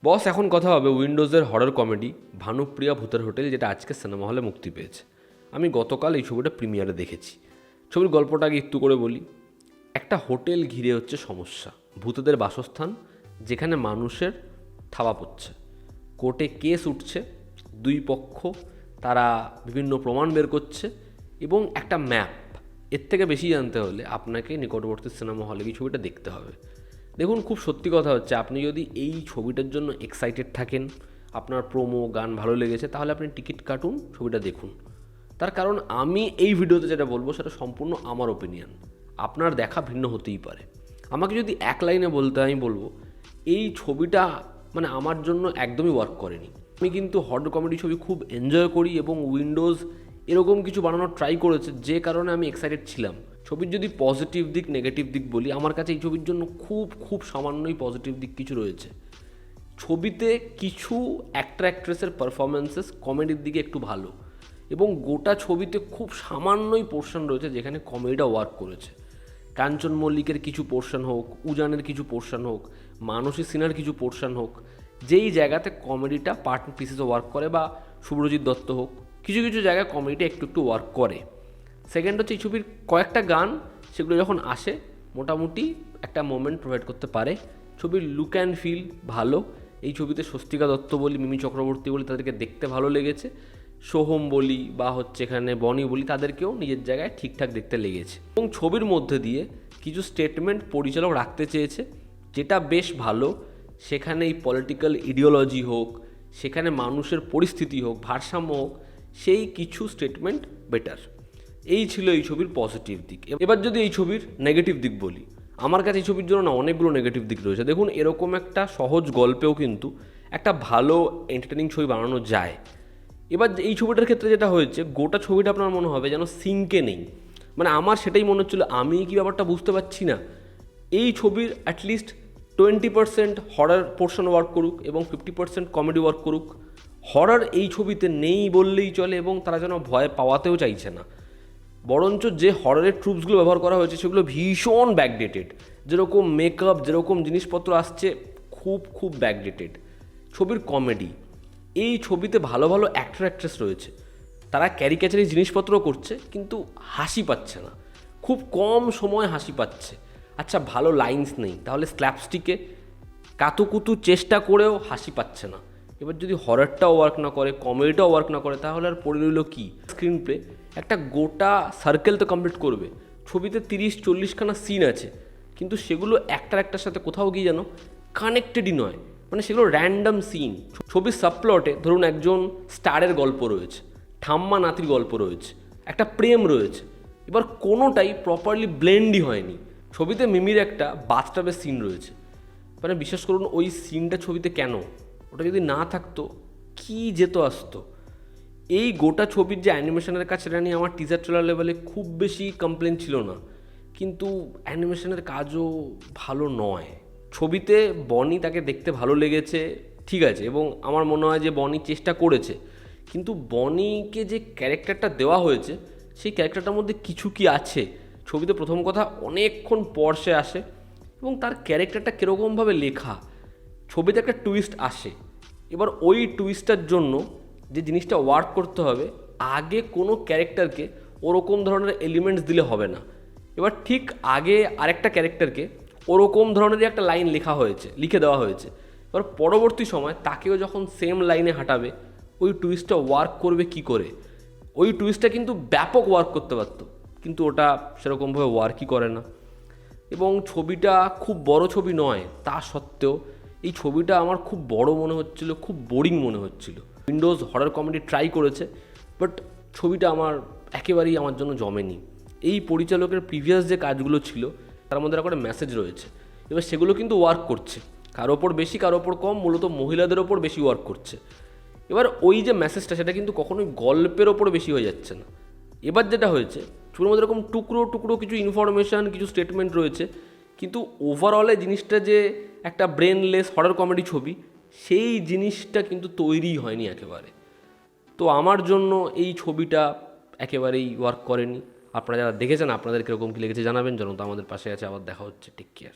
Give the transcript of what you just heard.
বস, এখন কথা হবে উইন্ডোজের হরর কমেডি ভানুপ্রিয়া ভূতের হোটেল, যেটা আজকে সিনেমা হলে মুক্তি পেয়েছে। আমি গতকাল এই ছবিটা প্রিমিয়ারে দেখেছি। ছবির গল্পটা আগে একটু করে বলি। একটা হোটেল ঘিরে হচ্ছে সমস্যা, ভূতেদের বাসস্থান, যেখানে মানুষের থাবা পড়ছে। কোর্টে কেস উঠছে, দুই পক্ষ তারা বিভিন্ন প্রমাণ বের করছে এবং একটা ম্যাপ। এর থেকে বেশি জানতে হলে আপনাকে নিকটবর্তী সিনেমা হলে গিয়ে ছবিটা দেখতে হবে। দেখুন, খুব সত্যি কথা হচ্ছে, আপনি যদি এই ছবিটার জন্য এক্সাইটেড থাকেন, আপনার প্রোমো গান ভালো লেগেছে, তাহলে আপনি টিকিট কাটুন, ছবিটা দেখুন। তার কারণ আমি এই ভিডিওতে যেটা বলবো সেটা সম্পূর্ণ আমার ওপিনিয়ন, আপনার দেখা ভিন্ন হতেই পারে। আমাকে যদি এক লাইনে বলতে, আমি বলবো এই ছবিটা মানে আমার জন্য একদমই ওয়ার্ক করেনি। আমি কিন্তু হরর কমেডি ছবি খুব এনজয় করি এবং উইন্ডোজ এরকম কিছু বানানোর ট্রাই করেছে, যে কারণে আমি এক্সাইটেড ছিলাম। ছবির যদি পজিটিভ দিক নেগেটিভ দিক বলি, আমার কাছে এই ছবির জন্য খুব খুব সামান্যই পজিটিভ দিক কিছু রয়েছে। ছবিতে কিছু অ্যাক্টর অ্যাক্ট্রেসের পারফরমেন্সেস কমেডির দিকে একটু ভালো, এবং গোটা ছবিতে খুব সামান্যই পোর্শন রয়েছে যেখানে কমেডিটা ওয়ার্ক করেছে। কাঞ্চন মল্লিকের কিছু পোর্শন হোক, উজানের কিছু পোর্শন হোক, মানসী সিনহার কিছু পোর্শন হোক, যেই জায়গাতে কমেডিটা পার্ট পিসেসে ওয়ার্ক করে, বা শুভ্রজিৎ দত্ত হোক, কিছু কিছু জায়গায় কমেডিটা একটু একটু ওয়ার্ক করে। সেকেন্ড হচ্ছে, এই ছবির কয়েকটা গান, সেগুলো যখন আসে মোটামুটি একটা মোমেন্ট প্রোভাইড করতে পারে। ছবির লুক অ্যান্ড ফিল ভালো। এই ছবিতে স্বস্তিকা দত্ত বলি, মিমি চক্রবর্তী বলি, তাদেরকে দেখতে ভালো লেগেছে। সোহম বলি বা হচ্ছে এখানে বনি বলি, তাদেরকেও নিজের জায়গায় ঠিকঠাক দেখতে লেগেছে। এবং ছবির মধ্যে দিয়ে কিছু স্টেটমেন্ট পরিচালক রাখতে চেয়েছে, যেটা বেশ ভালো। সেখানে এই পলিটিক্যাল ইডিওলজি হোক, সেখানে মানুষের পরিস্থিতি হোক, ভারসাম্য হোক, সেই কিছু স্টেটমেন্ট বেটার। এই ছিল এই ছবির পজিটিভ দিক। এবার যদি এই ছবির নেগেটিভ দিক বলি, আমার কাছে এই ছবির জন্য না অনেকগুলো নেগেটিভ দিক রয়েছে। দেখুন, এরকম একটা সহজ গল্পেও কিন্তু একটা ভালো এন্টারটেনিং ছবি বানানো যায়। এবার এই ছবিটার ক্ষেত্রে যেটা হয়েছে, গোটা ছবিটা আপনার মনে হবে যেন সিঙ্কে নেই। মানে আমার সেটাই মনে হচ্ছিলো, আমি কি ব্যাপারটা বুঝতে পারছি না। এই ছবির অ্যাটলিস্ট 20% হরার পোর্শন ওয়ার্ক করুক এবং 50% কমেডি ওয়ার্ক করুক। হরার এই ছবিতে নেই বললেই চলে, এবং তারা যেন ভয় পাওয়াতেও চাইছে না। বরঞ্চ যে হররের ট্রুপসগুলো ব্যবহার করা হয়েছে সেগুলো ভীষণ ব্যাকডেটেড। যেরকম মেকআপ, যেরকম জিনিসপত্র আসছে, খুব খুব ব্যাকডেটেড। ছবির কমেডি, এই ছবিতে ভালো ভালো অ্যাক্টর অ্যাক্ট্রেস রয়েছে, তারা ক্যারিক্যাচারি জিনিসপত্র করছে কিন্তু হাসি পাচ্ছে না, খুব কম সময় হাসি পাচ্ছে। আচ্ছা, ভালো লাইন্স নেই, তাহলে স্ল্যাপস্টিকে কাতুকুতু চেষ্টা করেও হাসি পাচ্ছে না। এবার যদি হররটাও ওয়ার্ক না করে, কমেডিটাও ওয়ার্ক না করে, তাহলে আর পড়ে রইল কী? স্ক্রিন প্লে একটা গোটা সার্কেল তো কমপ্লিট করবে। ছবিতে 30-40খানা সিন আছে, কিন্তু সেগুলো একটার সাথে কোথাও গিয়ে যেন কানেক্টেডই নয়। মানে সেগুলো র্যান্ডাম সিন। ছবির সাবপ্লটে ধরুন একজন স্টারের গল্প রয়েছে, ঠাম্মা নাতির গল্প রয়েছে, একটা প্রেম রয়েছে, এবার কোনোটাই প্রপারলি ব্লেন্ডই হয়নি। ছবিতে মিমির একটা বাথটাবের সিন রয়েছে, মানে বিশ্বাস করুন ওই সিনটা ছবিতে কেন, ওটা যদি না থাকতো কি যেত আসতো। এই গোটা ছবির যে অ্যানিমেশনের কাজ, সেটা নিয়ে আমার টিজার ট্রেলার লেভেলে খুব বেশি কমপ্লেন ছিল না, কিন্তু অ্যানিমেশনের কাজও ভালো নয়। ছবিতে বনি, তাকে দেখতে ভালো লেগেছে, ঠিক আছে, এবং আমার মনে হয় যে বনি চেষ্টা করেছে, কিন্তু বনিকে যে ক্যারেক্টারটা দেওয়া হয়েছে, সেই ক্যারেক্টারটার মধ্যে কিছু কি আছে। ছবিতে প্রথম কথা অনেকক্ষণ পর সে আসে, এবং তার ক্যারেক্টারটা কীরকমভাবে লেখা। ছবিতে একটা টুইস্ট আসে, এবার ওই টুইস্টটার জন্য যে জিনিসটা ওয়ার্ক করতে হবে, আগে কোনো ক্যারেক্টারকে ওরকম ধরনের এলিমেন্টস দিলে হবে না। এবার ঠিক আগে আরেকটা ক্যারেক্টারকে ওরকম ধরনেরই একটা লাইন লিখে দেওয়া হয়েছে। এবার পরবর্তী সময় তাকেও যখন সেম লাইনে হাঁটাবে, ওই টুইস্টটা ওয়ার্ক করবে কি করে? ওই টুইস্টটা কিন্তু ব্যাপক ওয়ার্ক করতে পারতো, কিন্তু ওটা সেরকমভাবে ওয়ার্কই করে না। এবং ছবিটা খুব বড় ছবি নয়, তা সত্ত্বেও এই ছবিটা আমার খুব বড় মনে হচ্ছিল, খুব বোরিং মনে হচ্ছিল। উইন্ডোজ হরর কমেডি ট্রাই করেছে, বাট ছবিটা একেবারেই আমার জন্য জমেনি। এই পরিচালকের প্রিভিয়াস যে কাজগুলো ছিল, তার মধ্যে একটা মেসেজ রয়েছে, এবার সেগুলো কিন্তু ওয়ার্ক করছে, কারো ওপর বেশি কারো ওপর কম, মূলত মহিলাদের ওপর বেশি ওয়ার্ক করছে। এবার ওই যে মেসেজটা, সেটা কিন্তু কখনোই গল্পের ওপর বেশি হয়ে যাচ্ছে না। এবার যেটা হয়েছে, ছবির মধ্যে এরকম টুকরো টুকরো কিছু ইনফরমেশান, কিছু স্টেটমেন্ট রয়েছে, কিন্তু ওভারঅলে জিনিসটা যে একটা ব্রেনলেস হরর কমেডি ছবি, সেই জিনিসটা কিন্তু তৈরিই হয়নি একেবারে। তো আমার জন্য এই ছবিটা একেবারেই ওয়ার্ক করেনি। আপনারা যারা দেখেছেন, আপনাদের কীরকম কী লেগেছে জানাবেন। জনতা আমাদের পাশে আছে, আবার দেখা হচ্ছে। Take care.